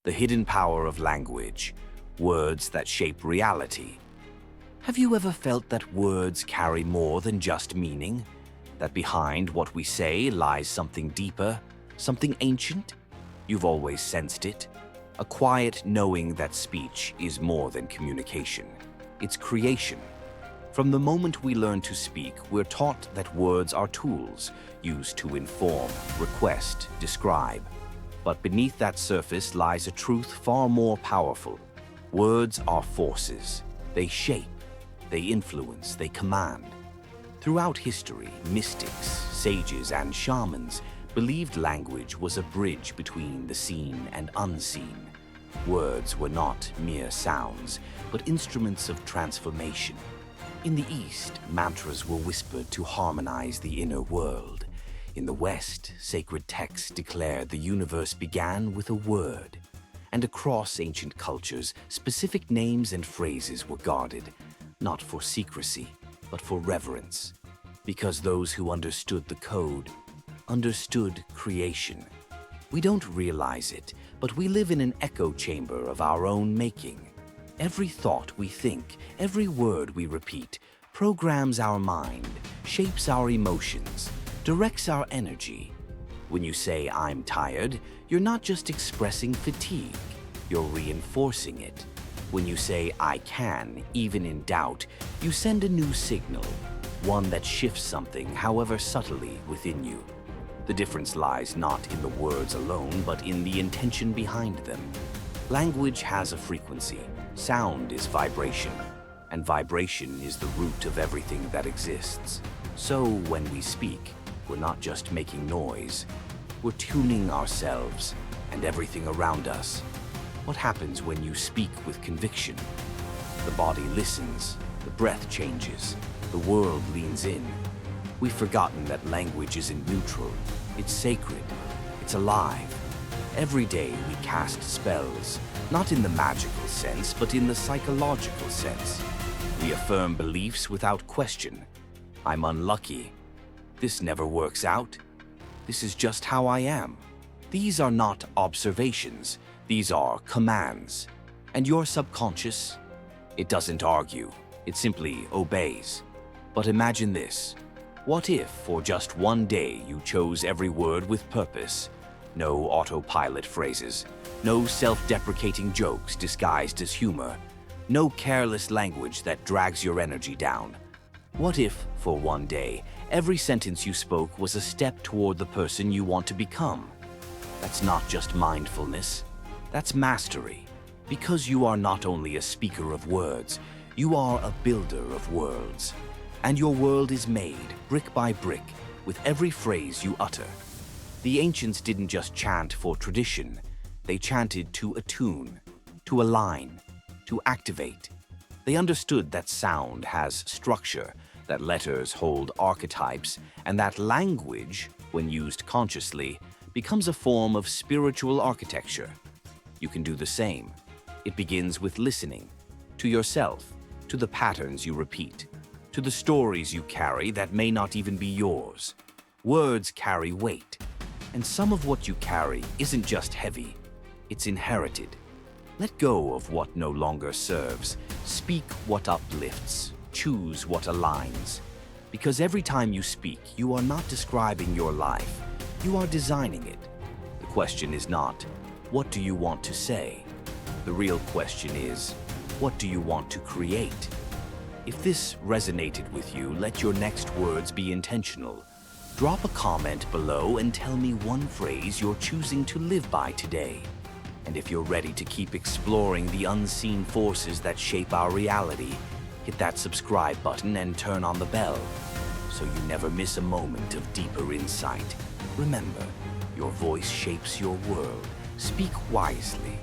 the hidden power of language, words that shape reality. Have you ever felt that words carry more than just meaning? That behind what we say lies something deeper, something ancient? You've always sensed it. A quiet knowing that speech is more than communication. It's creation. From the moment we learn to speak, we're taught that words are tools used to inform, request, describe. But beneath that surface lies a truth far more powerful. Words are forces. They shape, they influence, they command. Throughout history, mystics, sages, and shamans believed language was a bridge between the seen and unseen. Words were not mere sounds, but instruments of transformation. In the East, mantras were whispered to harmonize the inner world. In the West, sacred texts declared the universe began with a word. And across ancient cultures, specific names and phrases were guarded, not for secrecy, but for reverence. Because those who understood the code understood creation. We don't realize it, but we live in an echo chamber of our own making. Every thought we think, every word we repeat, programs our mind, shapes our emotions, directs our energy. When you say, "I'm tired," you're not just expressing fatigue, you're reinforcing it. When you say, "I can," even in doubt, you send a new signal, one that shifts something, however subtly, within you. The difference lies not in the words alone, but in the intention behind them. Language has a frequency. Sound is vibration, and vibration is the root of everything that exists. So when we speak, we're not just making noise, we're tuning ourselves and everything around us. What happens when you speak with conviction? The body listens, the breath changes, the world leans in. We've forgotten that language isn't neutral, it's sacred, it's alive. Every day we cast spells, not in the magical sense, but in the psychological sense. We affirm beliefs without question. I'm unlucky. This never works out. This is just how I am. These are not observations. These are commands. And your subconscious, it doesn't argue. It simply obeys. But imagine this. What if, for just one day, you chose every word with purpose? No autopilot phrases. No self-deprecating jokes disguised as humor. No careless language that drags your energy down. What if, for one day, every sentence you spoke was a step toward the person you want to become? That's not just mindfulness, that's mastery. Because you are not only a speaker of words, you are a builder of worlds. And your world is made, brick by brick, with every phrase you utter. The ancients didn't just chant for tradition, they chanted to attune, to align, to activate. They understood that sound has structure, that letters hold archetypes, and that language, when used consciously, becomes a form of spiritual architecture. You can do the same. It begins with listening, to yourself, to the patterns you repeat, to the stories you carry that may not even be yours. Words carry weight, and some of what you carry isn't just heavy, it's inherited. Let go of what no longer serves. Speak what uplifts. Choose what aligns. Because every time you speak, you are not describing your life. You are designing it. The question is not, what do you want to say? The real question is, what do you want to create? If this resonated with you, let your next words be intentional. Drop a comment below and tell me one phrase you're choosing to live by today. And if you're ready to keep exploring the unseen forces that shape our reality, hit that subscribe button and turn on the bell so you never miss a moment of deeper insight. Remember, your voice shapes your world. Speak wisely.